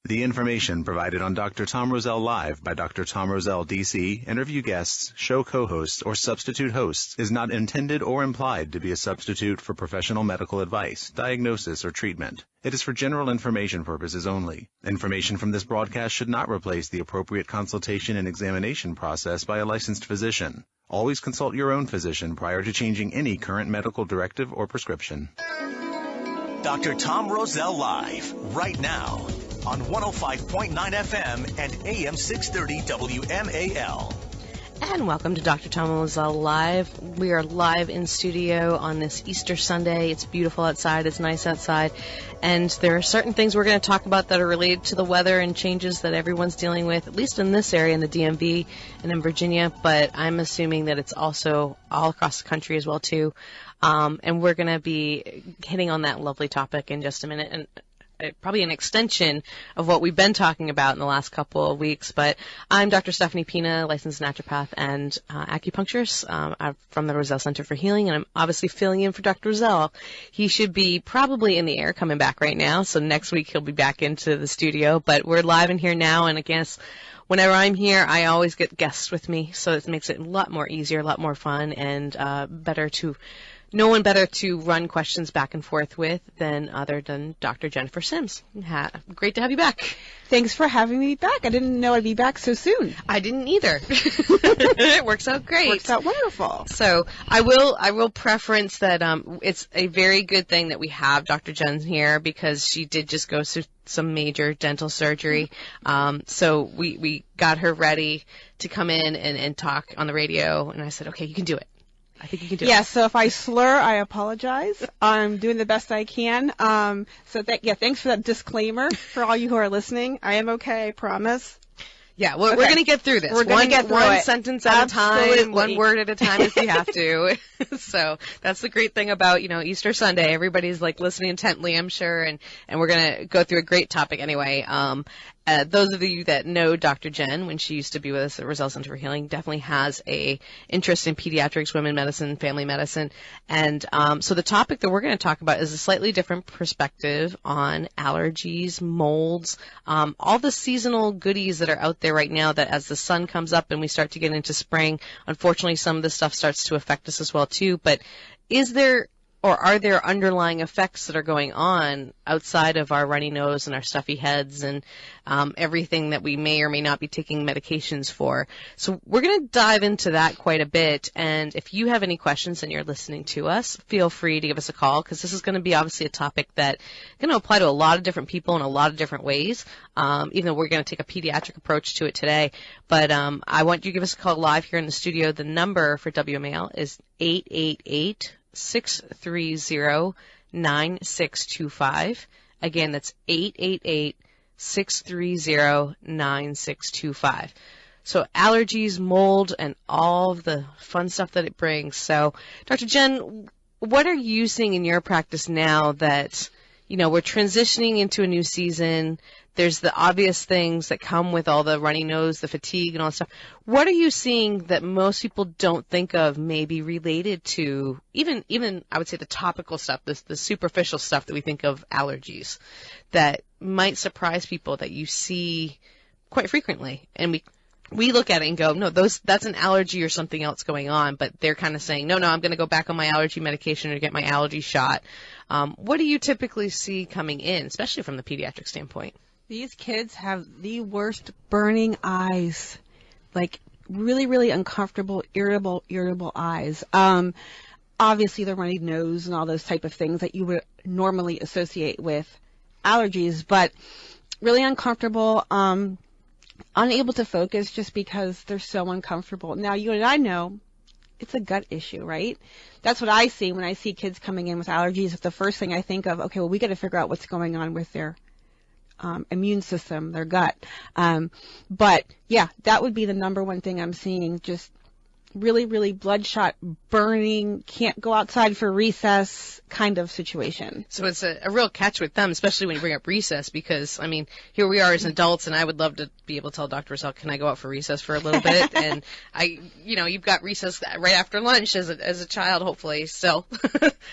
The information provided on Dr. Tom Roselle Live by Dr. Tom Roselle, DC, interview guests, show co-hosts, or substitute hosts is not intended or implied to be a substitute for professional medical advice, diagnosis, or treatment. It is for general information purposes only. Information from this broadcast should not replace the appropriate consultation and examination process by a licensed physician. Always consult your own physician prior to changing any current medical directive or prescription. Dr. Tom Roselle Live, right now, on 105.9 FM and AM 630 WMAL. And welcome to Dr. Tom Roselle Live. We are live in studio on this Easter Sunday. It's beautiful outside. It's nice outside. And there are certain things we're going to talk about that are related to the weather and changes that everyone's dealing with, at least in this area, in the DMV and in Virginia. But I'm assuming that it's also all across the country as well, too. And we're going to be hitting on that lovely topic in just a minute. And probably an extension of what we've been talking about in the last couple of weeks. But I'm Dr. Stephanie Pina, licensed naturopath and acupuncturist from the Roselle Center for Healing, and I'm obviously filling in for Dr. Roselle. He should be probably in the air coming back right now, so next week he'll be back into the studio. But we're live in here now, and I guess whenever I'm here, I always get guests with me, so it makes it a lot more easier, a lot more fun, and no one better to run questions back and forth with than Dr. Jennifer Sims. Great to have you back. Thanks for having me back. I didn't know I'd be back so soon. I didn't either. It works out great. Works out wonderful. So I will preference that it's a very good thing that we have Dr. Jen here, because she did just go through some major dental surgery. So we got her ready to come in and talk on the radio, and I said, okay, you can do it. I think you can do it. Yeah, so if I slur, I apologize. I'm doing the best I can. Thanks for that disclaimer for all you who are listening. I am okay, I promise. Yeah, we're going to get through this. We're going to get through one it. sentence at Absolutely. a time, one word at a time if we have to. So that's the great thing about, Easter Sunday. Everybody's listening intently, I'm sure, and we're going to go through a great topic anyway. Those of you that know Dr. Jen, when she used to be with us at Roselle Center for Healing, definitely has a interest in pediatrics, women medicine, family medicine. And so the topic that we're going to talk about is a slightly different perspective on allergies, molds, all the seasonal goodies that are out there right now that as the sun comes up and we start to get into spring, unfortunately some of this stuff starts to affect us as well too. But are there underlying effects that are going on outside of our runny nose and our stuffy heads and everything that we may or may not be taking medications for? So we're going to dive into that quite a bit. And if you have any questions and you're listening to us, feel free to give us a call, because this is going to be obviously a topic that is going to apply to a lot of different people in a lot of different ways, even though we're going to take a pediatric approach to it today. But I want you to give us a call live here in the studio. The number for WMAL is 888-630-9625. Again, that's 888-630-9625. So allergies, mold, and all of the fun stuff that it brings. So, Dr. Jen, what are you seeing in your practice now that, we're transitioning into a new season? There's the obvious things that come with all the runny nose, the fatigue, and all that stuff. What are you seeing that most people don't think of maybe related to even I would say the topical stuff, the superficial stuff that we think of allergies, that might surprise people that you see quite frequently? And we look at it and go, no, that's an allergy or something else going on, but they're kind of saying, no, I'm going to go back on my allergy medication or get my allergy shot. What do you typically see coming in, especially from the pediatric standpoint? These kids have the worst burning eyes, really, really uncomfortable, irritable eyes. Obviously, the runny nose and all those type of things that you would normally associate with allergies, but really uncomfortable, unable to focus just because they're so uncomfortable. Now, you and I know it's a gut issue, right? That's what I see when I see kids coming in with allergies. It's the first thing I think of, okay, well, we got to figure out what's going on with their immune system, their gut. But yeah, that would be the number one thing I'm seeing, just really, really bloodshot, burning, can't go outside for recess kind of situation. So it's a real catch with them, especially when you bring up recess, because, here we are as adults, and I would love to be able to tell Dr. Roselle, can I go out for recess for a little bit? And you've got recess right after lunch as a child, hopefully. So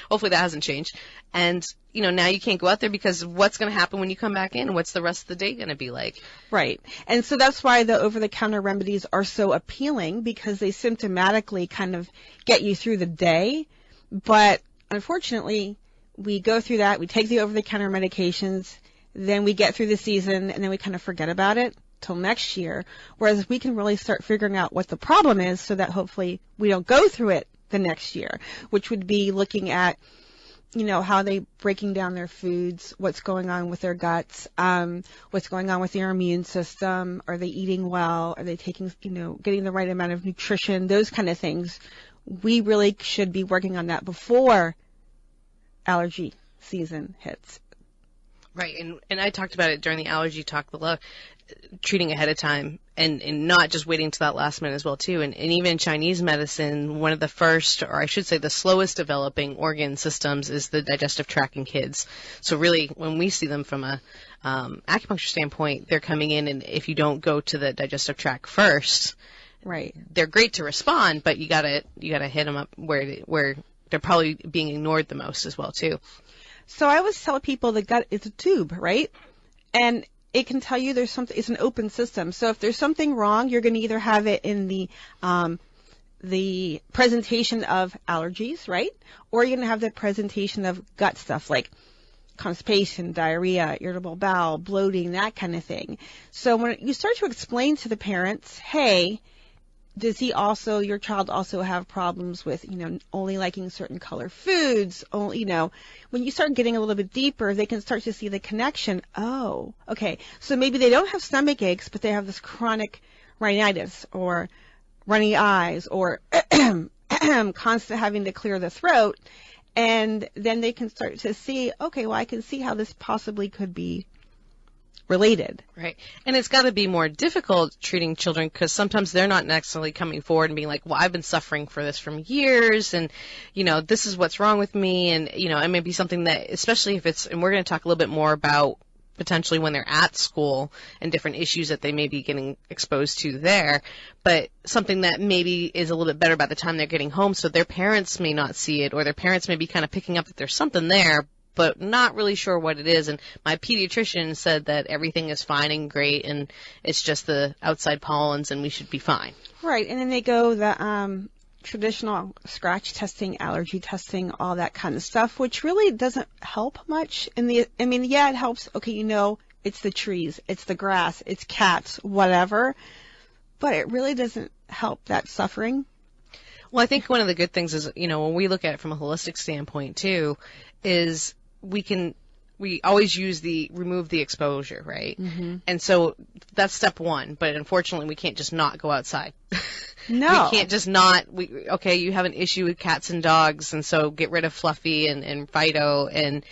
hopefully that hasn't changed. And, now you can't go out there because what's going to happen when you come back in? What's the rest of the day going to be like? Right. And so that's why the over-the-counter remedies are so appealing, because they symptomatically kind of get you through the day. But unfortunately, we go through that, we take the over-the-counter medications, then we get through the season, and then we kind of forget about it till next year. Whereas we can really start figuring out what the problem is so that hopefully we don't go through it the next year, which would be looking at how they breaking down their foods, what's going on with their guts, what's going on with their immune system, are they eating well, are they taking, getting the right amount of nutrition, those kind of things. We really should be working on that before allergy season hits. Right, and I talked about it during the allergy talk, treating ahead of time and not just waiting to that last minute as well too. And even in Chinese medicine, one of the first, or I should say the slowest developing organ systems is the digestive tract in kids. So really, when we see them from a acupuncture standpoint, they're coming in, and if you don't go to the digestive tract first, right, they're great to respond, but you gotta hit them up where they're probably being ignored the most as well too. So I always tell people the gut is a tube, right? And it can tell you there's something, it's an open system. So if there's something wrong, you're going to either have it in the presentation of allergies, right? Or you're going to have the presentation of gut stuff like constipation, diarrhea, irritable bowel, bloating, that kind of thing. So when you start to explain to the parents, hey, does your child also have problems with, only liking certain color foods? When you start getting a little bit deeper, they can start to see the connection. Oh, okay. So maybe they don't have stomach aches, but they have this chronic rhinitis or runny eyes or constant having to clear the throat. And then they can start to see, okay, well, I can see how this possibly could be related. Right. And it's got to be more difficult treating children because sometimes they're not necessarily coming forward and being like, well, I've been suffering for this for years and, this is what's wrong with me. And, it may be something that, especially if it's, and we're going to talk a little bit more about potentially when they're at school and different issues that they may be getting exposed to there, but something that maybe is a little bit better by the time they're getting home so their parents may not see it or their parents may be kind of picking up that there's something there, but not really sure what it is. And my pediatrician said that everything is fine and great, and it's just the outside pollens, and we should be fine. Right, and then they go the traditional scratch testing, allergy testing, all that kind of stuff, which really doesn't help much. It helps. Okay, it's the trees, it's the grass, it's cats, whatever, but it really doesn't help that suffering. Well, I think one of the good things is, when we look at it from a holistic standpoint too, is we always remove the exposure, right? Mm-hmm. And so that's step one, but unfortunately we can't just not go outside. No. We can't just you have an issue with cats and dogs, and so get rid of Fluffy and Fido, and,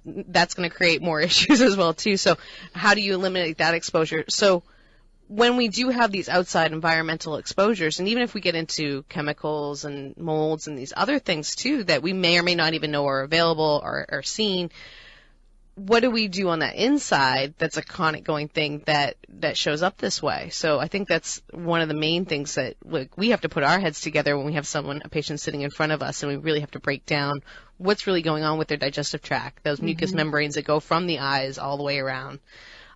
that's going to create more issues as well too. So how do you eliminate that exposure? So when we do have these outside environmental exposures, and even if we get into chemicals and molds and these other things too that we may or may not even know are available or seen, what do we do on that inside that's a chronic going thing that shows up this way? So I think that's one of the main things that we have to put our heads together when we have a patient sitting in front of us, and we really have to break down what's really going on with their digestive tract, those mucous membranes that go from the eyes all the way around.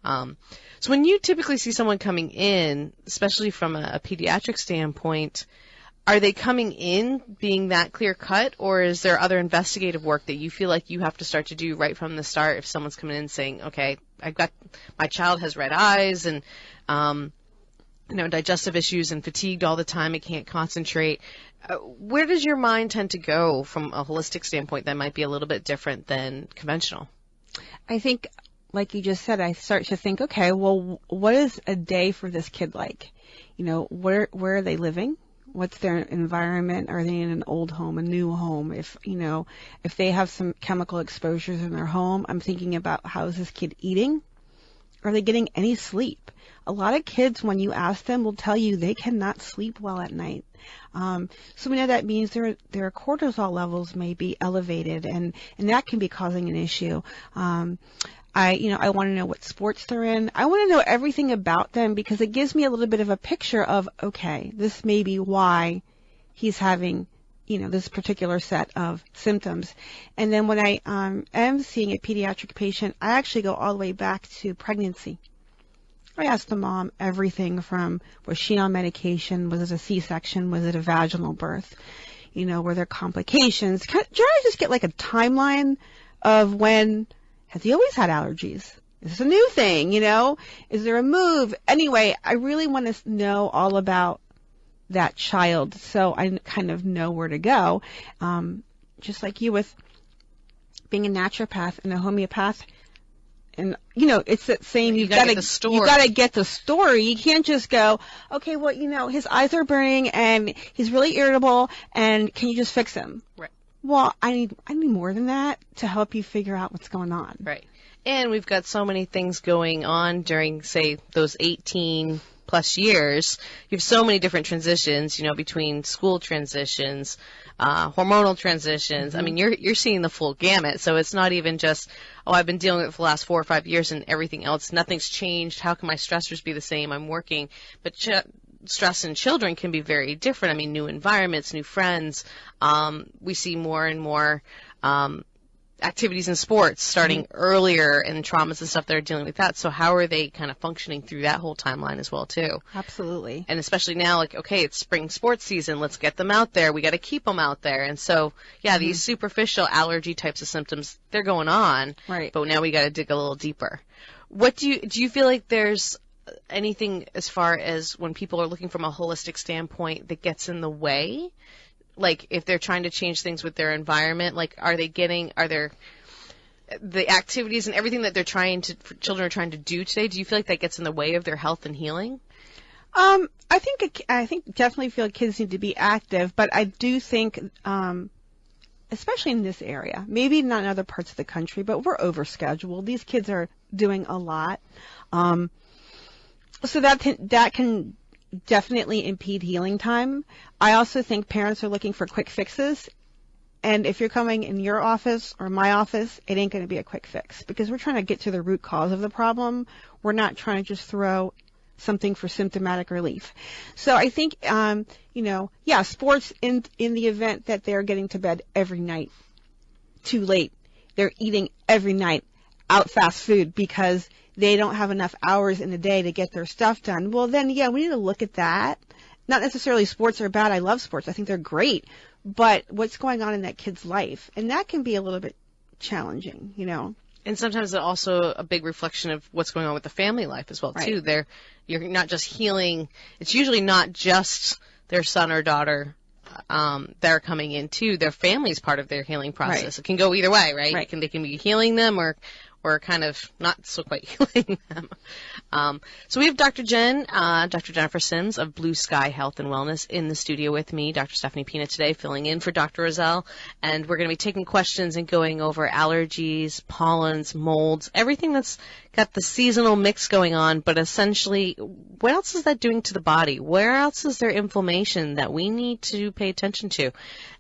So when you typically see someone coming in, especially from a pediatric standpoint, are they coming in being that clear cut, or is there other investigative work that you feel like you have to start to do right from the start if someone's coming in saying, okay, my child has red eyes and, digestive issues and fatigued all the time, it can't concentrate. Where does your mind tend to go from a holistic standpoint that might be a little bit different than conventional? I think, like you just said, I start to think, okay, well, what is a day for this kid like? Where are they living? What's their environment? Are they in an old home, a new home? If they have some chemical exposures in their home, I'm thinking about how is this kid eating? Are they getting any sleep? A lot of kids, when you ask them, will tell you they cannot sleep well at night. So we know that means their cortisol levels may be elevated, and that can be causing an issue. I want to know what sports they're in. I want to know everything about them because it gives me a little bit of a picture of, okay, this may be why he's having this particular set of symptoms. And then when I am seeing a pediatric patient, I actually go all the way back to pregnancy. I ask the mom everything from, was she on medication? Was it a C-section? Was it a vaginal birth? Were there complications? Try to just get like a timeline of when, has he always had allergies? Is this a new thing? Is there a move? Anyway, I really want to know all about that child so I kind of know where to go. Just like you with being a naturopath and a homeopath. And, it's that same, you got to get the story. You can't just go, okay, well, his eyes are burning and he's really irritable and can you just fix him? Right. Well, I need more than that to help you figure out what's going on. Right. And we've got so many things going on during, say, those 18 plus years. You have so many different transitions, between school transitions, hormonal transitions. I mean, you're seeing the full gamut. So it's not even just, I've been dealing with it for the last 4 or 5 years and everything else. Nothing's changed. How can my stressors be the same? I'm working. But stress in children can be very different. I mean, new environments, new friends. We see more and more activities in sports starting earlier and traumas and stuff that are dealing with that. So how are they kind of functioning through that whole timeline as well, too? Absolutely. And especially now, like, okay, it's spring sports season. Let's get them out there. We got to keep them out there. And so, yeah, these superficial allergy types of symptoms, they're going on. Right. But now we got to dig a little deeper. What do you feel like there's anything as far as when people are looking from a holistic standpoint that gets in the way? Like, if they're trying to change things with their environment, like, are there the activities and everything that children are trying to do today, do you feel like that gets in the way of their health and healing? I think definitely feel kids need to be active, but I do think, especially in this area, maybe not in other parts of the country, but we're overscheduled. These kids are doing a lot. So that can definitely impede healing time. I also think parents are looking for quick fixes. And if you're coming in your office or my office, it ain't going to be a quick fix because we're trying to get to the root cause of the problem. We're not trying to just throw something for symptomatic relief. So I think, sports in the event that they're getting to bed every night too late. They're eating every night out fast food because they don't have enough hours in the day to get their stuff done. Well, then, we need to look at that. Not necessarily sports are bad. I love sports. I think they're great. But what's going on in that kid's life? And that can be a little bit challenging, And sometimes it's also a big reflection of what's going on with the family life as well, too. Right. You're not just healing. It's usually not just their son or daughter that are coming in, too. Their family's part of their healing process. Right. It can go either way, right? Right. They can be healing them or kind of not so quite healing them. So we have Dr. Jennifer Sims of Blue Sky Health and Wellness in the studio with me, Dr. Stephanie Pina today, filling in for Dr. Roselle. And we're going to be taking questions and going over allergies, pollens, molds, everything that's got the seasonal mix going on. But essentially, what else is that doing to the body? Where else is there inflammation that we need to pay attention to?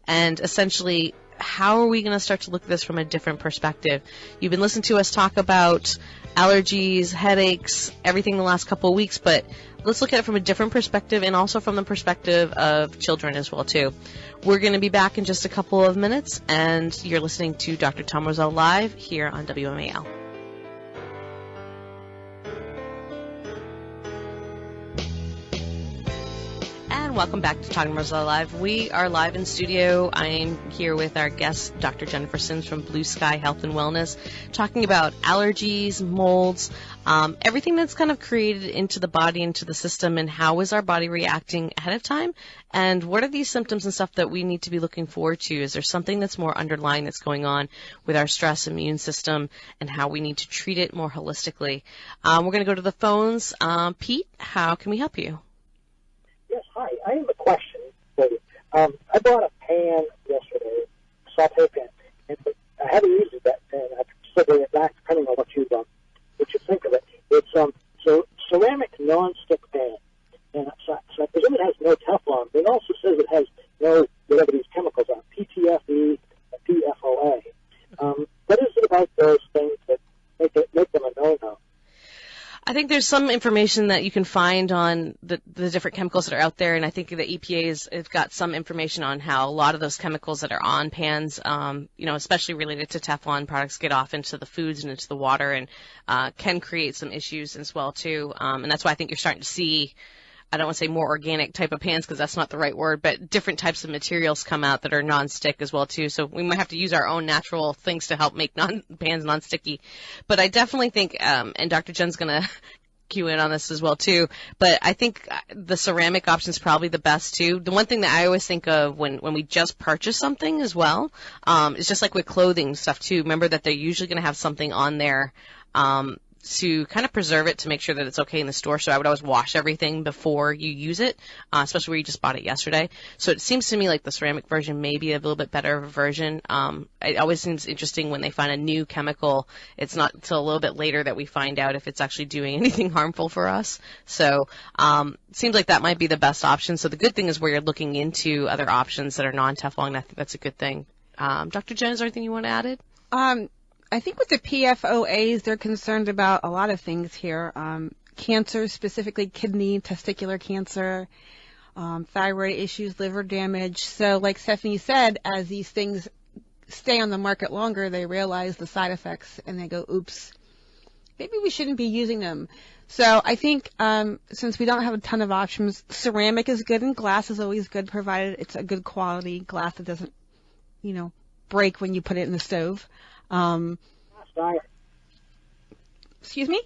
And essentially, how are we going to start to look at this from a different perspective? You've been listening to us talk about allergies, headaches, everything the last couple of weeks, but let's look at it from a different perspective and also from the perspective of children as well, too. We're going to be back in just a couple of minutes, and you're listening to Dr. Tom Roselle Live here on WMAL. Welcome back to Talking Roselle Live. We are live in studio. I'm here with our guest, Dr. Jennifer Sims from Blue Sky Health and Wellness, talking about allergies, molds, everything that's kind of created into the body, into the system, and how is our body reacting ahead of time, and what are these symptoms and stuff that we need to be looking forward to? Is there something that's more underlying that's going on with our stress immune system and how we need to treat it more holistically? We're going to go to the phones. Pete, how can we help you? Yes, hi. I have a question for you. I bought a pan yesterday, a saute pan, and I haven't used it that, and I still bring it back depending on what you think of it. It's ceramic non-stick pan, and so I presume it has no Teflon. But it also says it has no whatever these chemicals are, PTFE, PFOA. What is it about those things that make them a no-no? I think there's some information that you can find on the different chemicals that are out there, and I think the EPA has got some information on how a lot of those chemicals that are on pans, especially related to Teflon products, get off into the foods and into the water, and can create some issues as well too. And that's why I think you're starting to see, I don't want to say more organic type of pans because that's not the right word, but different types of materials come out that are non-stick as well too. So we might have to use our own natural things to help make pans non-sticky. But I definitely think, and Dr. Jen's going to cue in on this as well too, but I think the ceramic option is probably the best too. The one thing that I always think of when we just purchase something as well, is just like with clothing stuff too. Remember that they're usually going to have something on there, to kind of preserve it to make sure that it's okay in the store. So I would always wash everything before you use it, especially where you just bought it yesterday. So it seems to me like the ceramic version may be a little bit better of a version. It always seems interesting when they find a new chemical. It's not until a little bit later that we find out if it's actually doing anything harmful for us. So it seems like that might be the best option. So the good thing is where you're looking into other options that are non-Teflon. I think that's a good thing. Dr. Jen, is there anything you want to add? I think with the PFOAs, they're concerned about a lot of things here. Cancer, specifically kidney, testicular cancer, thyroid issues, liver damage. So like Stephanie said, as these things stay on the market longer, they realize the side effects and they go, oops, maybe we shouldn't be using them. So I think since we don't have a ton of options, ceramic is good and glass is always good, provided it's a good quality glass that doesn't, break when you put it in the stove. Cast iron. Excuse me?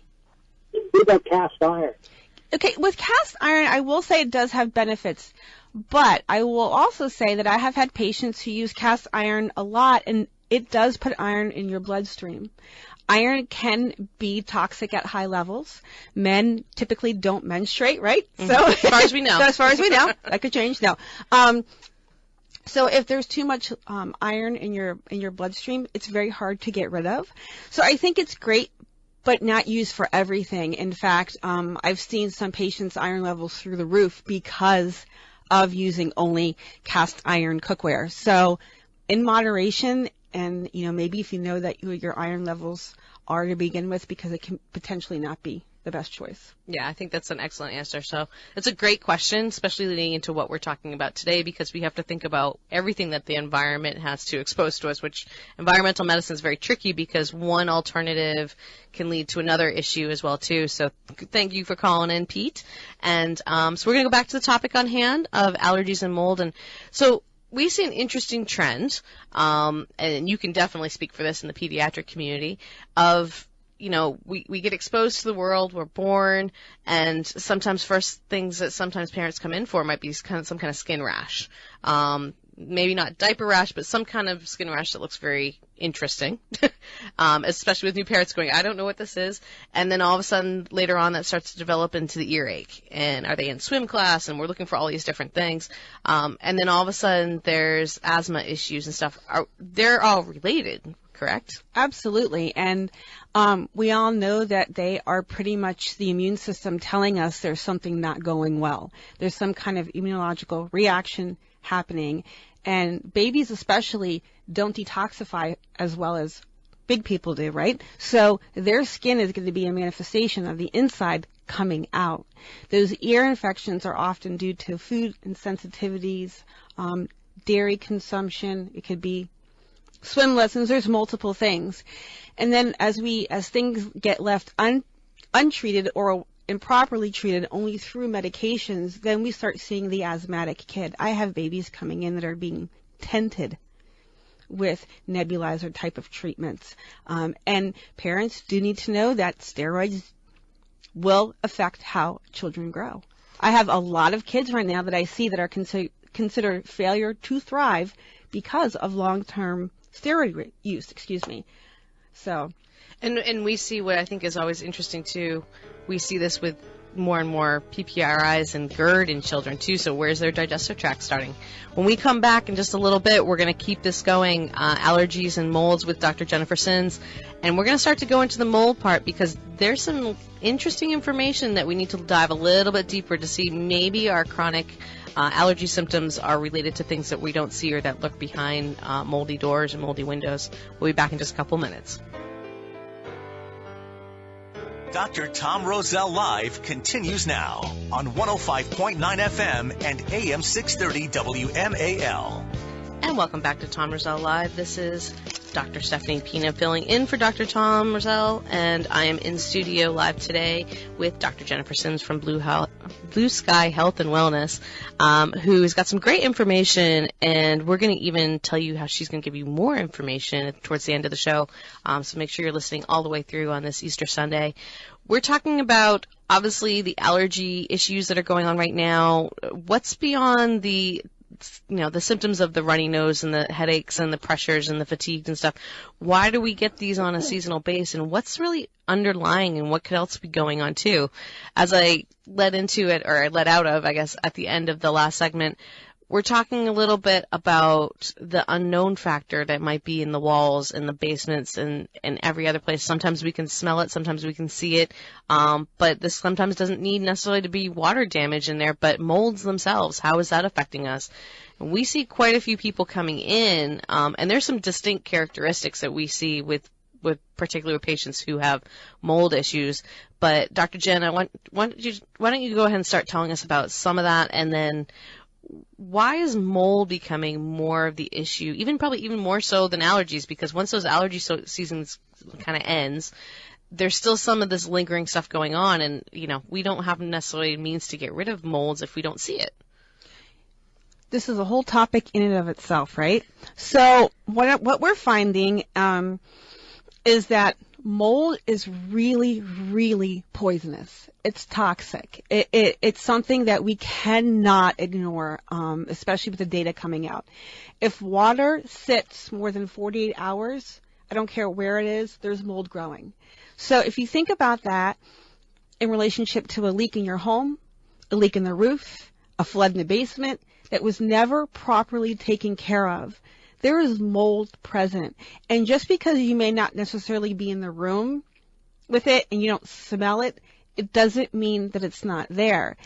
What about cast iron? Okay, with cast iron, I will say it does have benefits, but I will also say that I have had patients who use cast iron a lot, and it does put iron in your bloodstream. Iron can be toxic at high levels. Men typically don't menstruate, right? Mm-hmm. So as far as we know. As far as we know. That could change. No. So if there's too much iron in your bloodstream, it's very hard to get rid of. So I think it's great, but not used for everything. In fact, I've seen some patients' iron levels through the roof because of using only cast iron cookware. So in moderation, and maybe if you know that your iron levels are to begin with, because it can potentially not be the best choice. Yeah, I think that's an excellent answer. So it's a great question, especially leading into what we're talking about today, because we have to think about everything that the environment has to expose to us, which environmental medicine is very tricky because one alternative can lead to another issue as well, too. So thank you for calling in, Pete. And so we're going to go back to the topic on hand of allergies and mold. And so we see an interesting trend, and you can definitely speak for this in the pediatric community, of we get exposed to the world, we're born, and sometimes first things that sometimes parents come in for might be some kind of skin rash. Maybe not diaper rash, but some kind of skin rash that looks very interesting, especially with new parents going, I don't know what this is. And then all of a sudden later on that starts to develop into the earache. And are they in swim class? And we're looking for all these different things. And then all of a sudden there's asthma issues and stuff. They're all related, correct? Absolutely. And we all know that they are pretty much the immune system telling us there's something not going well. There's some kind of immunological reaction happening. And babies especially don't detoxify as well as big people do, right? So their skin is going to be a manifestation of the inside coming out. Those ear infections are often due to food insensitivities, dairy consumption. It could be swim lessons. There's multiple things. And then as things get left untreated or improperly treated only through medications, then we start seeing the asthmatic kid. I have babies coming in that are being tented with nebulizer type of treatments. And parents do need to know that steroids will affect how children grow. I have a lot of kids right now that I see that are considered failure to thrive because of long-term steroid use, So. And we see what I think is always interesting too. We see this with more and more PPRIs and GERD in children too. So where's their digestive tract starting? When we come back in just a little bit, we're going to keep this going, allergies and molds with Dr. Jennifer Sins. And we're going to start to go into the mold part because there's some interesting information that we need to dive a little bit deeper to see maybe our chronic allergy symptoms are related to things that we don't see or that lurk behind moldy doors and moldy windows. We'll be back in just a couple minutes. Dr. Tom Roselle Live continues now on 105.9 FM and AM 630 WMAL. And welcome back to Tom Roselle Live. This is Dr. Stephanie Pina filling in for Dr. Tom Roselle, and I am in studio live today with Dr. Jennifer Sims from Blue Sky Health and Wellness, who's got some great information, and we're going to even tell you how she's going to give you more information towards the end of the show, so make sure you're listening all the way through on this Easter Sunday. We're talking about, obviously, the allergy issues that are going on right now. What's beyond the symptoms of the runny nose and the headaches and the pressures and the fatigue and stuff? Why do we get these on a seasonal base, and what's really underlying, and what could else be going on too? As I led out of, I guess, at the end of the last segment, we're talking a little bit about the unknown factor that might be in the walls and the basements and every other place. Sometimes we can smell it, sometimes we can see it, but this sometimes doesn't need necessarily to be water damage in there, but molds themselves, how is that affecting us? And we see quite a few people coming in, and there's some distinct characteristics that we see with particular patients who have mold issues. But Dr. Jen, why don't you go ahead and start telling us about some of that, and then why is mold becoming more of the issue, probably even more so than allergies? Because once those allergy seasons kind of ends, there's still some of this lingering stuff going on, and we don't have necessarily means to get rid of molds if we don't see it. This is a whole topic in and of itself, right? So what we're finding is that mold is really, really poisonous. It's toxic. It's something that we cannot ignore, especially with the data coming out. If water sits more than 48 hours, I don't care where it is, there's mold growing. So if you think about that in relationship to a leak in your home, a leak in the roof, a flood in the basement that was never properly taken care of, there is mold present. And just because you may not necessarily be in the room with it and you don't smell it, it doesn't mean that it's not there.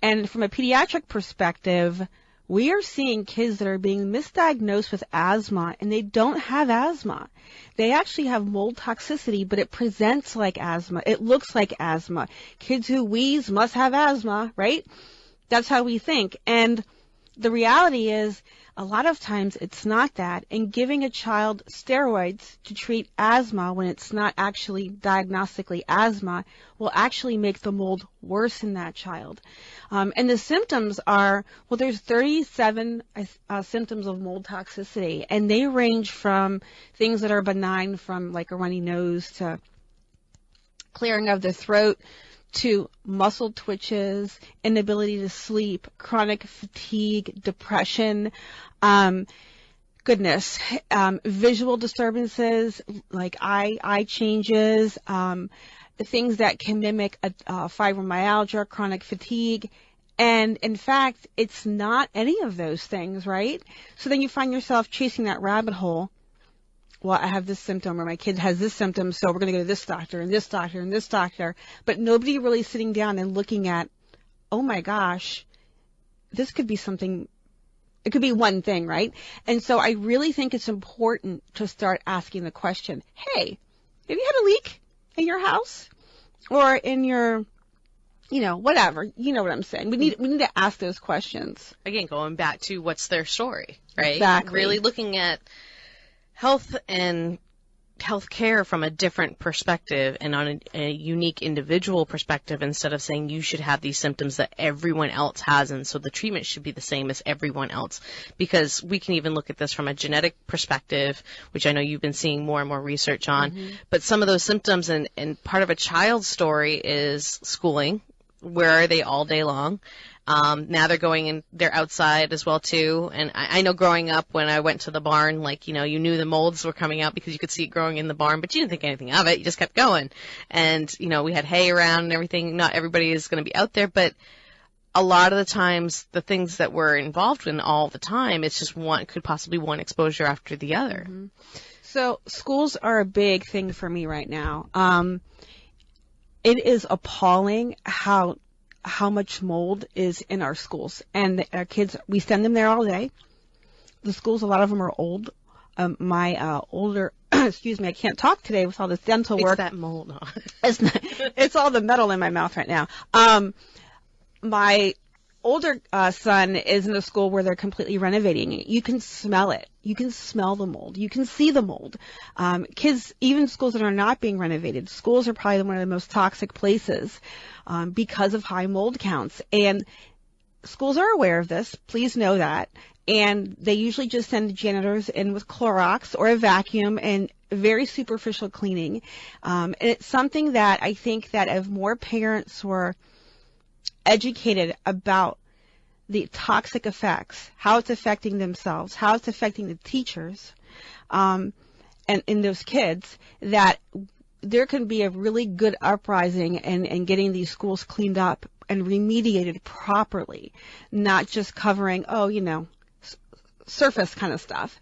And from a pediatric perspective, we are seeing kids that are being misdiagnosed with asthma, and they don't have asthma. They actually have mold toxicity, but it presents like asthma. It looks like asthma. Kids who wheeze must have asthma, right? That's how we think. And the reality is, a lot of times it's not that, and giving a child steroids to treat asthma when it's not actually diagnostically asthma will actually make the mold worse in that child. And the symptoms are, there's 37 symptoms of mold toxicity, and they range from things that are benign, from like a runny nose to clearing of the throat, to muscle twitches, inability to sleep, chronic fatigue, depression, visual disturbances like eye changes, things that can mimic fibromyalgia, chronic fatigue. And in fact, it's not any of those things, right? So then you find yourself chasing that rabbit hole. Well, I have this symptom, or my kid has this symptom, so we're going to go to this doctor and this doctor and this doctor. But nobody really sitting down and looking at, oh my gosh, this could be something. It could be one thing, right? And so I really think it's important to start asking the question, hey, have you had a leak in your house or in your, whatever? You know what I'm saying? We need to ask those questions. Again, going back to what's their story, right? Exactly. Really looking at health and healthcare from a different perspective and on a unique individual perspective, instead of saying you should have these symptoms that everyone else has, and so the treatment should be the same as everyone else. Because we can even look at this from a genetic perspective, which I know you've been seeing more and more research on. Mm-hmm. But some of those symptoms and part of a child's story is schooling. Where are they all day long? Now they're outside as well too. And I know growing up when I went to the barn, you knew the molds were coming out because you could see it growing in the barn, but you didn't think anything of it. You just kept going. And, we had hay around and everything. Not everybody is going to be out there, but a lot of the times the things that we're involved in all the time, it's just could possibly one exposure after the other. Mm-hmm. So schools are a big thing for me right now. It is appalling how much mold is in our schools. And our kids, we send them there all day. The schools, a lot of them are old. my older, excuse me, I can't talk today with all this dental work. It's that mold. No. It's all the metal in my mouth right now. My older son is in a school where they're completely renovating it. You can smell it. You can smell the mold. You can see the mold. Kids, even schools that are not being renovated, schools are probably one of the most toxic places because of high mold counts. And schools are aware of this. Please know that. And they usually just send the janitors in with Clorox or a vacuum and very superficial cleaning. And it's something that I think that if more parents were educated about the toxic effects, how it's affecting themselves, how it's affecting the teachers, and in those kids, that there can be a really good uprising and getting these schools cleaned up and remediated properly, not just covering, surface kind of stuff.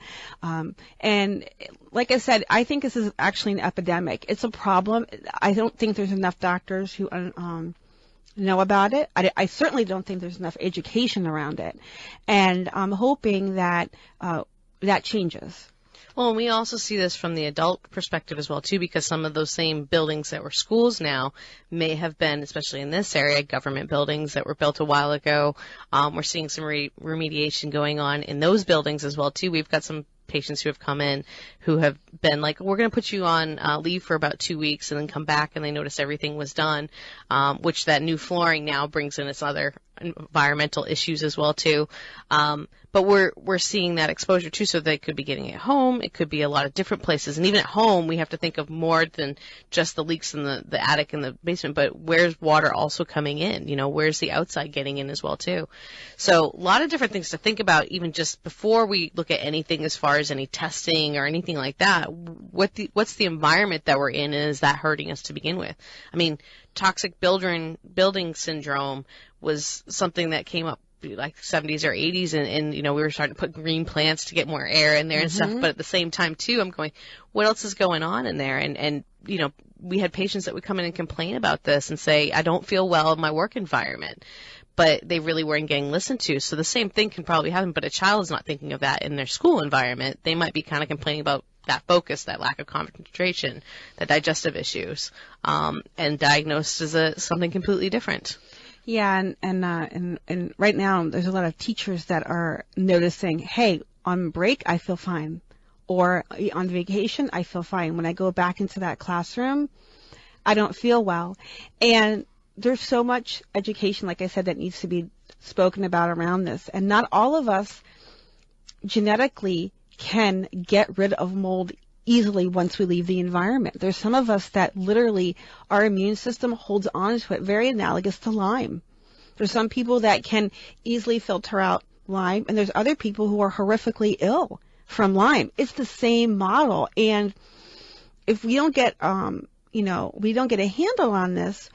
And like I said, I think this is actually an epidemic. It's a problem. I don't think there's enough doctors who know about it. I certainly don't think there's enough education around it. And I'm hoping that that changes. Well, and we also see this from the adult perspective as well, too, because some of those same buildings that were schools now may have been, especially in this area, government buildings that were built a while ago. We're seeing some remediation going on in those buildings as well, too. We've got some patients who have come in who have been like, we're going to put you on leave for about 2 weeks and then come back and they notice everything was done, which that new flooring now brings in its other environmental issues as well, too. But we're seeing that exposure too, so they could be getting it at home. It could be a lot of different places. And even at home, we have to think of more than just the leaks in the attic and the basement, but where's water also coming in? Where's the outside getting in as well too? So a lot of different things to think about even just before we look at anything as far as any testing or anything like that. What's the environment that we're in, and is that hurting us to begin with? I mean, toxic building syndrome was something that came up like 70s or 80s, and we were starting to put green plants to get more air in there and stuff. But at the same time, too, I'm going, what else is going on in there? And we had patients that would come in and complain about this and say, I don't feel well in my work environment. But they really weren't getting listened to. So the same thing can probably happen, but a child is not thinking of that in their school environment. They might be kind of complaining about that focus, that lack of concentration, the digestive issues, and diagnosed as something completely different. Yeah, and right now there's a lot of teachers that are noticing, hey, on break I feel fine, or on vacation I feel fine. When I go back into that classroom, I don't feel well. And there's so much education, like I said, that needs to be spoken about around this. And not all of us genetically can get rid of mold easily once we leave the environment. There's some of us that literally our immune system holds on to it, very analogous to Lyme. There's some people that can easily filter out Lyme, and there's other people who are horrifically ill from Lyme. It's the same model. And if we don't get, we don't get a handle on this,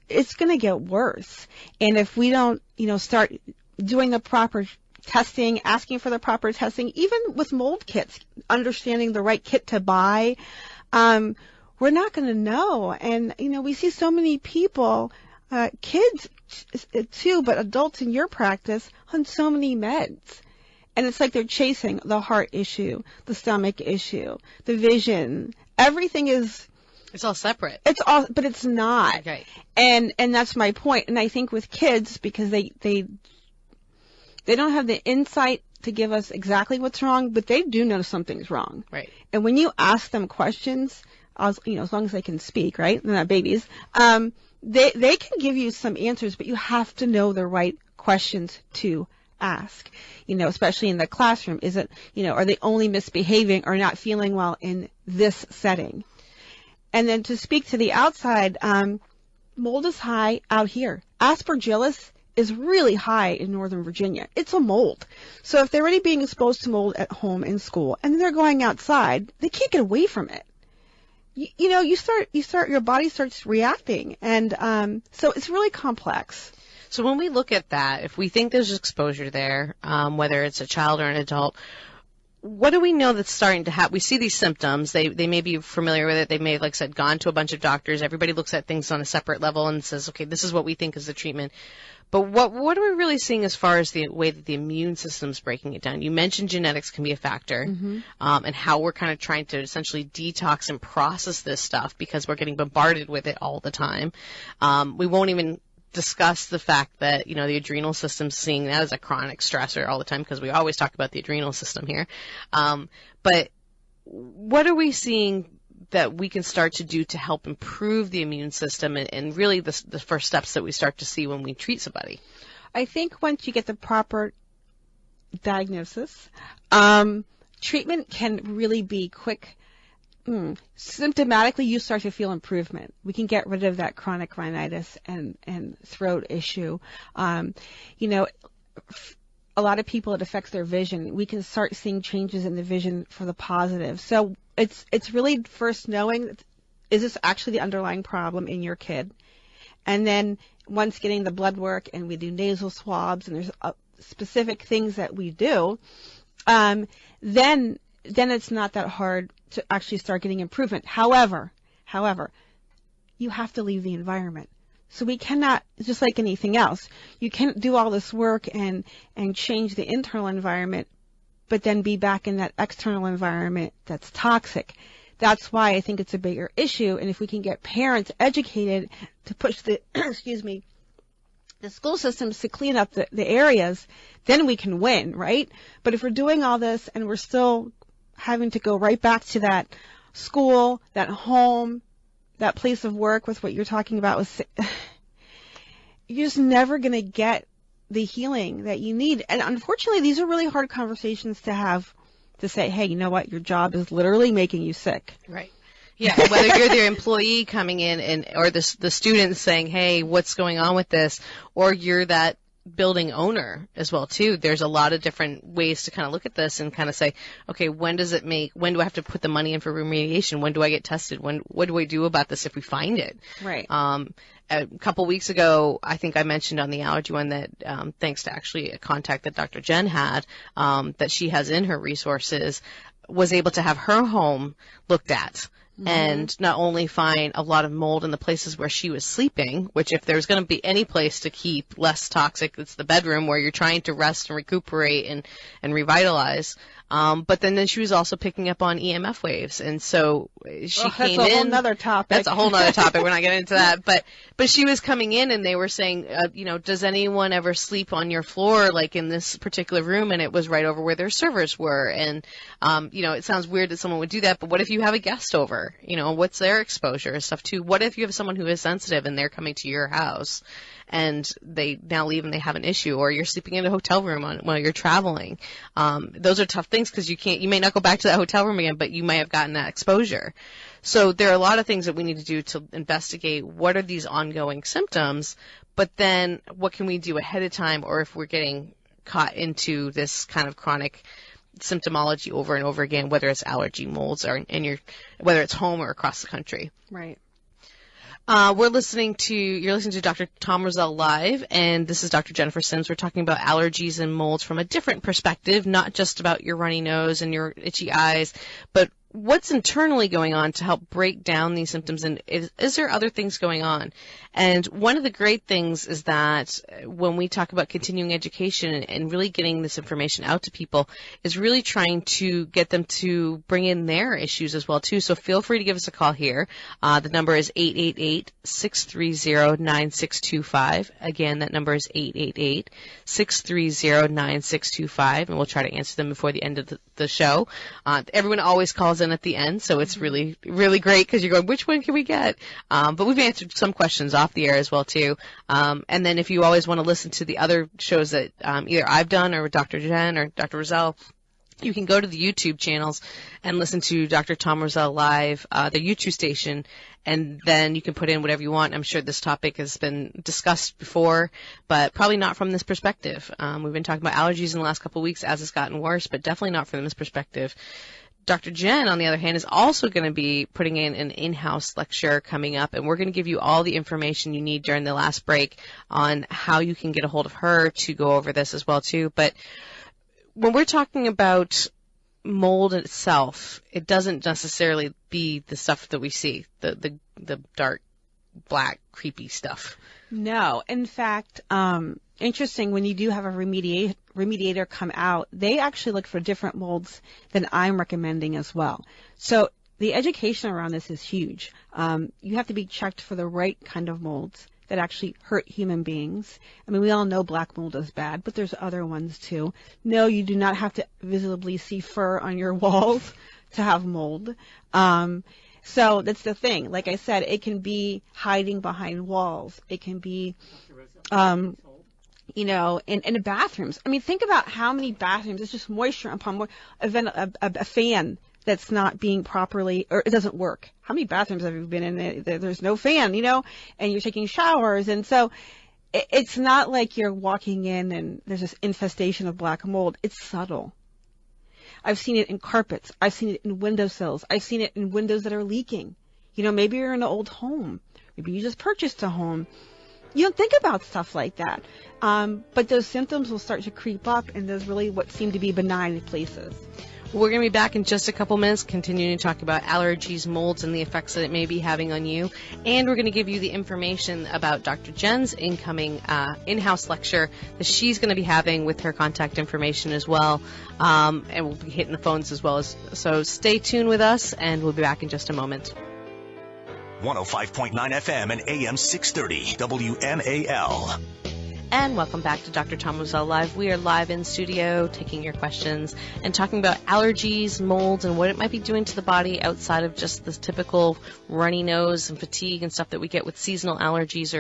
it's going to get worse. And if we don't, start doing the proper testing, asking for the proper testing, even with mold kits, understanding the right kit to buy, we're not going to know. And, we see so many people, kids too, but adults in your practice on so many meds. And it's like they're chasing the heart issue, the stomach issue, the vision. Everything is... It's all separate. It's all, but it's not. Okay. And that's my point. And I think with kids, because they don't have the insight to give us exactly what's wrong, but they do know something's wrong. Right. And when you ask them questions, as long as they can speak, right? They're not babies. They can give you some answers, but you have to know the right questions to ask. Especially in the classroom. Is it, are they only misbehaving or not feeling well in this setting? And then to speak to the outside, mold is high out here. Aspergillus is really high in Northern Virginia. It's a mold. So if they're already being exposed to mold at home in school and they're going outside, they can't get away from it. Your body starts reacting. And so it's really complex. So when we look at that, if we think there's exposure there, whether it's a child or an adult, what do we know that's starting to happen? We see these symptoms. They may be familiar with it. They may have, like I said, gone to a bunch of doctors. Everybody looks at things on a separate level and says, okay, this is what we think is the treatment. But what are we really seeing as far as the way that the immune system's breaking it down? You mentioned genetics can be a factor, and how we're kind of trying to essentially detox and process this stuff because we're getting bombarded with it all the time. We won't even discuss the fact that, you know, the adrenal system's seeing that as a chronic stressor all the time because we always talk about the adrenal system here. But what are we seeing that we can start to do to help improve the immune system and really the first steps that we start to see when we treat somebody? I think once you get the proper diagnosis, treatment can really be quick. Symptomatically, you start to feel improvement. We can get rid of that chronic rhinitis and throat issue. You know, a lot of people, it affects their vision. We can start seeing changes in the vision for the positive. So it's really first knowing, is this actually the underlying problem in your kid? And then once getting the blood work, and we do nasal swabs, and there's specific things that we do, then it's not that hard to actually start getting improvement. However, you have to leave the environment. So we cannot, just like anything else, you can't do all this work and change the internal environment, but then be back in that external environment that's toxic. That's why I think it's a bigger issue. And if we can get parents educated to push the, the school systems to clean up the areas, then we can win, right? But if we're doing all this and we're still having to go right back to that school, that home, that place of work with what you're talking about, you're just never going to get the healing that you need. And unfortunately, these are really hard conversations to have, to say, hey, you know what, your job is literally making you sick. Right. Yeah, whether you're the employee coming in or the student saying, hey, what's going on with this, or you're that building owner as well too. There's a lot of different ways to kind of look at this and kind of say, okay, when do I have to put the money in for remediation? When do I get tested? What do I do about this if we find it? Right. A couple weeks ago, I think I mentioned on the allergy one that thanks to actually a contact that Dr. Jen had, that she has in her resources, was able to have her home looked at. And not only find a lot of mold in the places where she was sleeping, which if there's going to be any place to keep less toxic, it's the bedroom where you're trying to rest and recuperate and revitalize. But then she was also picking up on EMF waves. And so she came in. That's a whole nother topic. That's a whole nother topic. We're not getting into that. But she was coming in and they were saying, does anyone ever sleep on your floor, like in this particular room? And it was right over where their servers were. And, it sounds weird that someone would do that. But what if you have a guest over? What's their exposure and stuff too? What if you have someone who is sensitive and they're coming to your house and they now leave and they have an issue, or you're sleeping in a hotel room while you're traveling? Those are tough things because you may not go back to that hotel room again, but you may have gotten that exposure. So there are a lot of things that we need to do to investigate what are these ongoing symptoms, but then what can we do ahead of time, or if we're getting caught into this kind of chronic symptomology over and over again, whether it's allergy, molds, or whether it's home or across the country. Right. You're listening to Dr. Tom Roselle live, and this is Dr. Jennifer Sims. We're talking about allergies and molds from a different perspective, not just about your runny nose and your itchy eyes, but what's internally going on to help break down these symptoms, and is there other things going on? And one of the great things is that when we talk about continuing education and really getting this information out to people is really trying to get them to bring in their issues as well too. So feel free to give us a call here. The number is 888-630-9625. Again, that number is 888-630-9625, and we'll try to answer them before the end of the show. Everyone always calls in at the end, so it's really, really great because you're going, which one can we get? But we've answered some questions off the air as well too. And then if you always want to listen to the other shows that either I've done or Dr. Jen or Dr. Roselle, you can go to the YouTube channels and listen to Dr. Tom Roselle live, the YouTube station, and then you can put in whatever you want. I'm sure this topic has been discussed before, but probably not from this perspective. We've been talking about allergies in the last couple of weeks as it's gotten worse, but definitely not from this perspective. Dr. Jen, on the other hand, is also going to be putting in an in-house lecture coming up, and we're going to give you all the information you need during the last break on how you can get a hold of her to go over this as well too. But when we're talking about mold itself, it doesn't necessarily be the stuff that we see, the dark, black, creepy stuff. No. In fact, interesting, when you do have a remediator come out, they actually look for different molds than I'm recommending as well. So the education around this is huge. You have to be checked for the right kind of molds that actually hurt human beings. I mean, we all know black mold is bad, but there's other ones too. No, you do not have to visibly see fur on your walls to have mold. So that's the thing. Like I said, it can be hiding behind walls. It can be, in the bathrooms. I mean, think about how many bathrooms, it's just moisture upon moisture. A fan that's not being properly, or it doesn't work. How many bathrooms have you been in? There's no fan, and you're taking showers. And so it's not like you're walking in and there's this infestation of black mold. It's subtle. I've seen it in carpets. I've seen it in windowsills. I've seen it in windows that are leaking. Maybe you're in an old home. Maybe you just purchased a home. You don't think about stuff like that. But those symptoms will start to creep up in those really what seem to be benign places. We're going to be back in just a couple minutes, continuing to talk about allergies, molds, and the effects that it may be having on you. And we're going to give you the information about Dr. Jen's incoming in-house lecture that she's going to be having with her contact information as well. And we'll be hitting the phones as well. So stay tuned with us, and we'll be back in just a moment. 105.9 FM and AM 630 WMAL. And welcome back to Dr. Tom Roselle Live. We are live in studio taking your questions and talking about allergies, molds, and what it might be doing to the body outside of just the typical runny nose and fatigue and stuff that we get with seasonal allergies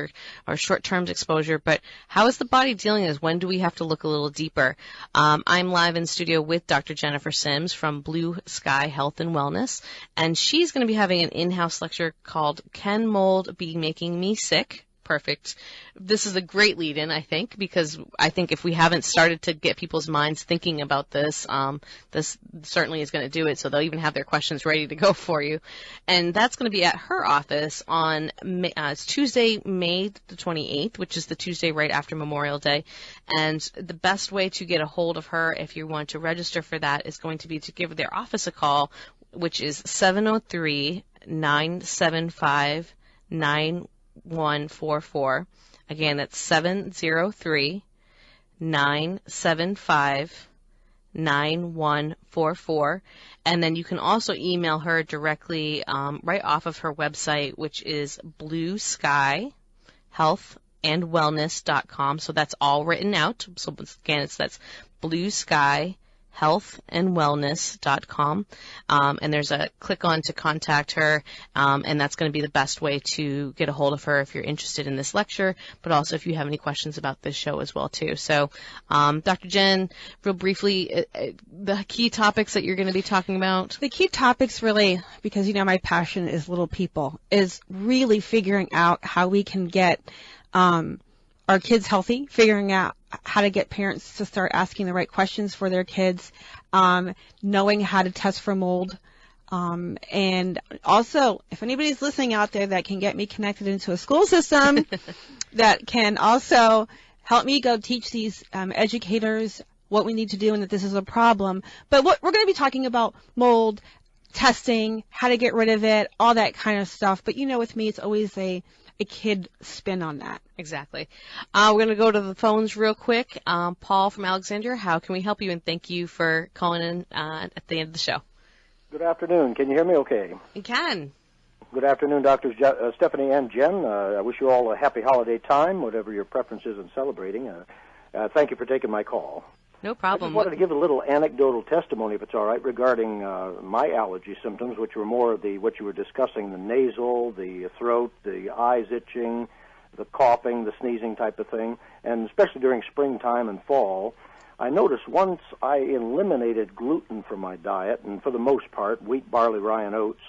or short-term exposure. But how is the body dealing with this? When do we have to look a little deeper? I'm live in studio with Dr. Jennifer Sims from Blue Sky Health and Wellness, and she's going to be having an in-house lecture called Can Mold Be Making Me Sick? Perfect. This is a great lead-in, I think, because I think if we haven't started to get people's minds thinking about this, this certainly is going to do it, so they'll even have their questions ready to go for you. And that's going to be at her office on it's Tuesday, May the 28th, which is the Tuesday right after Memorial Day. And the best way to get a hold of her, if you want to register for that, is going to be to give their office a call, which is 703-975-9144. Again, that's 703-975-9144. And then you can also email her directly right off of her website, which is blueskyhealthandwellness.com. So that's all written out. So again, that's blueskyhealthandwellness.com. And there's a click on to contact her, and that's going to be the best way to get a hold of her if you're interested in this lecture, but also if you have any questions about this show as well, too. So, Dr. Jen, real briefly, the key topics that you're going to be talking about? The key topics really, because, my passion is little people, is really figuring out how we can get our kids healthy, figuring out how to get parents to start asking the right questions for their kids, knowing how to test for mold. And also, if anybody's listening out there that can get me connected into a school system that can also help me go teach these educators what we need to do and that this is a problem. But we're going to be talking about mold, testing, how to get rid of it, all that kind of stuff. But with me, it's always a kid spin on that. Exactly. We're going to go to the phones real quick. Paul from Alexandria, how can we help you? And thank you for calling in at the end of the show. Good afternoon. Can you hear me okay? You can. Good afternoon, Drs. Stephanie and Jen. I wish you all a happy holiday time, whatever your preference is in celebrating. Thank you for taking my call. No problem. I just wanted to give a little anecdotal testimony, if it's all right, regarding my allergy symptoms, which were more of what you were discussing, the nasal, the throat, the eyes itching, the coughing, the sneezing type of thing, and especially during springtime and fall. I noticed once I eliminated gluten from my diet, and for the most part, wheat, barley, rye, and oats,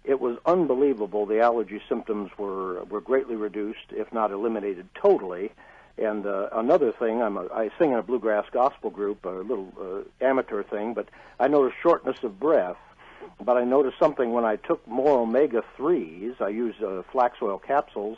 it was unbelievable. The allergy symptoms were greatly reduced, if not eliminated totally. And another thing, I sing in a bluegrass gospel group, a little amateur thing, but I noticed shortness of breath. But I noticed something when I took more omega-3s. I use flax oil capsules,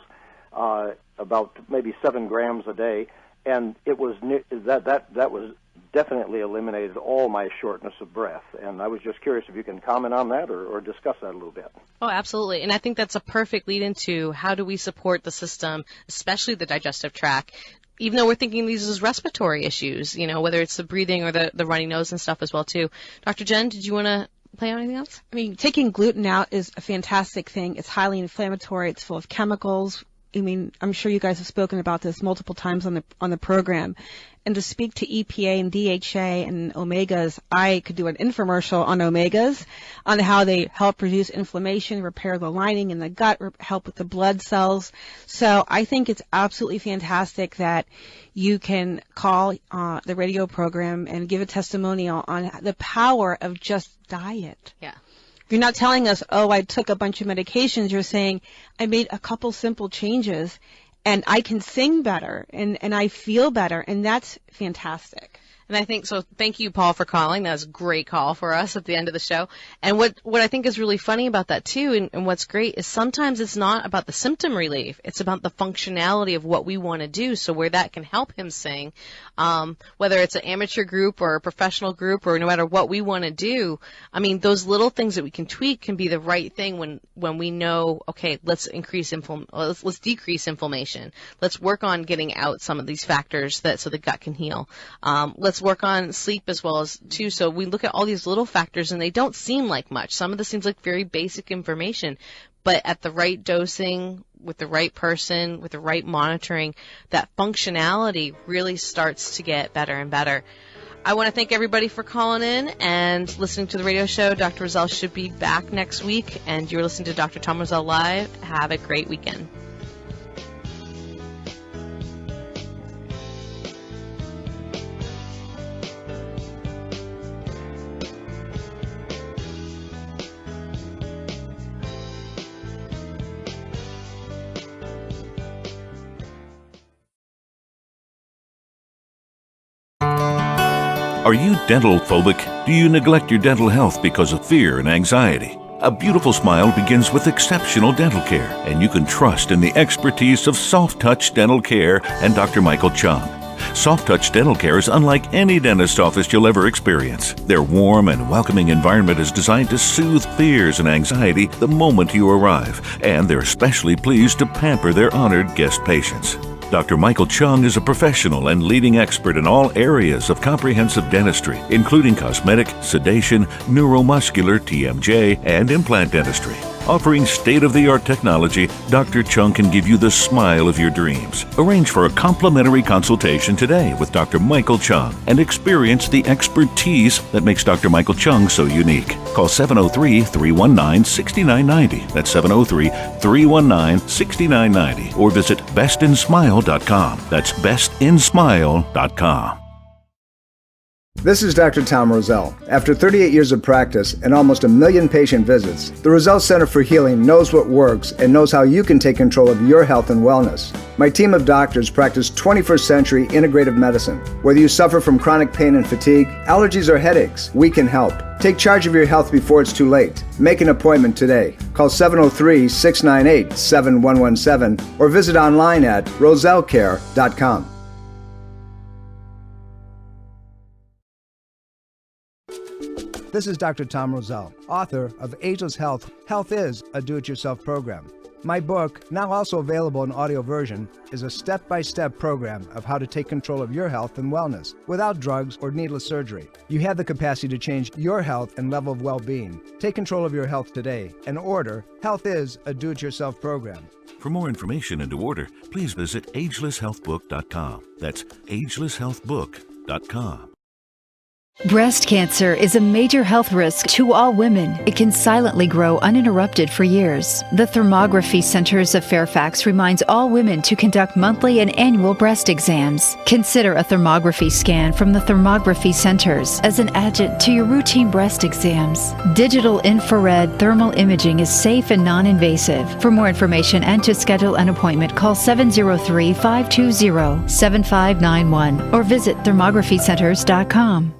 about maybe 7 grams a day, and it was that was definitely eliminated all my shortness of breath. And I was just curious if you can comment on that or discuss that a little bit. Oh, absolutely. And I think that's a perfect lead into how do we support the system, especially the digestive tract, even though we're thinking these as respiratory issues, whether it's the breathing or the runny nose and stuff as well, too. Dr. Jen, did you want to play on anything else? I mean, taking gluten out is a fantastic thing. It's highly inflammatory. It's full of chemicals. I mean, I'm sure you guys have spoken about this multiple times on the program. And to speak to EPA and DHA and omegas, I could do an infomercial on omegas, on how they help reduce inflammation, repair the lining in the gut, help with the blood cells. So I think it's absolutely fantastic that you can call the radio program and give a testimonial on the power of just diet. Yeah. You're not telling us, oh, I took a bunch of medications. You're saying, I made a couple simple changes, and I can sing better, and I feel better, and that's fantastic. And I think so. Thank you, Paul, for calling. That was a great call for us at the end of the show. And what I think is really funny about that too, and what's great is sometimes it's not about the symptom relief. It's about the functionality of what we want to do. So where that can help him sing, whether it's an amateur group or a professional group or no matter what we want to do, I mean, those little things that we can tweak can be the right thing when we know, okay, let's decrease inflammation. Let's work on getting out some of these factors so the gut can heal. Let's work on sleep as well as too. So we look at all these little factors and they don't seem like much. Some of this seems like very basic information, but at the right dosing, with the right person, with the right monitoring, that functionality really starts to get better and better. I want to thank everybody for calling in and listening to the radio show. Dr. Roselle should be back next week, and you're listening to Dr. Tom Roselle Live. Have a great weekend. Are you dental phobic? Do you neglect your dental health because of fear and anxiety? A beautiful smile begins with exceptional dental care, and you can trust in the expertise of Soft Touch Dental Care and Dr. Michael Chung. Soft Touch Dental Care is unlike any dentist office you'll ever experience. Their warm and welcoming environment is designed to soothe fears and anxiety the moment you arrive, and they're especially pleased to pamper their honored guest patients. Dr. Michael Chung is a professional and leading expert in all areas of comprehensive dentistry, including cosmetic, sedation, neuromuscular, TMJ, and implant dentistry. Offering state-of-the-art technology, Dr. Chung can give you the smile of your dreams. Arrange for a complimentary consultation today with Dr. Michael Chung and experience the expertise that makes Dr. Michael Chung so unique. Call 703-319-6990. That's 703-319-6990. Or visit bestinsmile.com. That's bestinsmile.com. This is Dr. Tom Roselle. After 38 years of practice and almost 1 million patient visits, the Roselle Center for Healing knows what works and knows how you can take control of your health and wellness. My team of doctors practice 21st century integrative medicine. Whether you suffer from chronic pain and fatigue, allergies, or headaches, we can help. Take charge of your health before it's too late. Make an appointment today. Call 703-698-7117 or visit online at rosellecare.com. This is Dr. Tom Roselle, author of Ageless Health. Health is a do-it-yourself program. My book, now also available in audio version, is a step-by-step program of how to take control of your health and wellness without drugs or needless surgery. You have the capacity to change your health and level of well-being. Take control of your health today and order Health is a do-it-yourself program. For more information and to order, please visit agelesshealthbook.com. That's agelesshealthbook.com. Breast cancer is a major health risk to all women. It can silently grow uninterrupted for years. The Thermography Centers of Fairfax reminds all women to conduct monthly and annual breast exams. Consider a thermography scan from the Thermography Centers as an adjunct to your routine breast exams. Digital infrared thermal imaging is safe and non-invasive. For more information and to schedule an appointment, call 703-520-7591 or visit thermographycenters.com.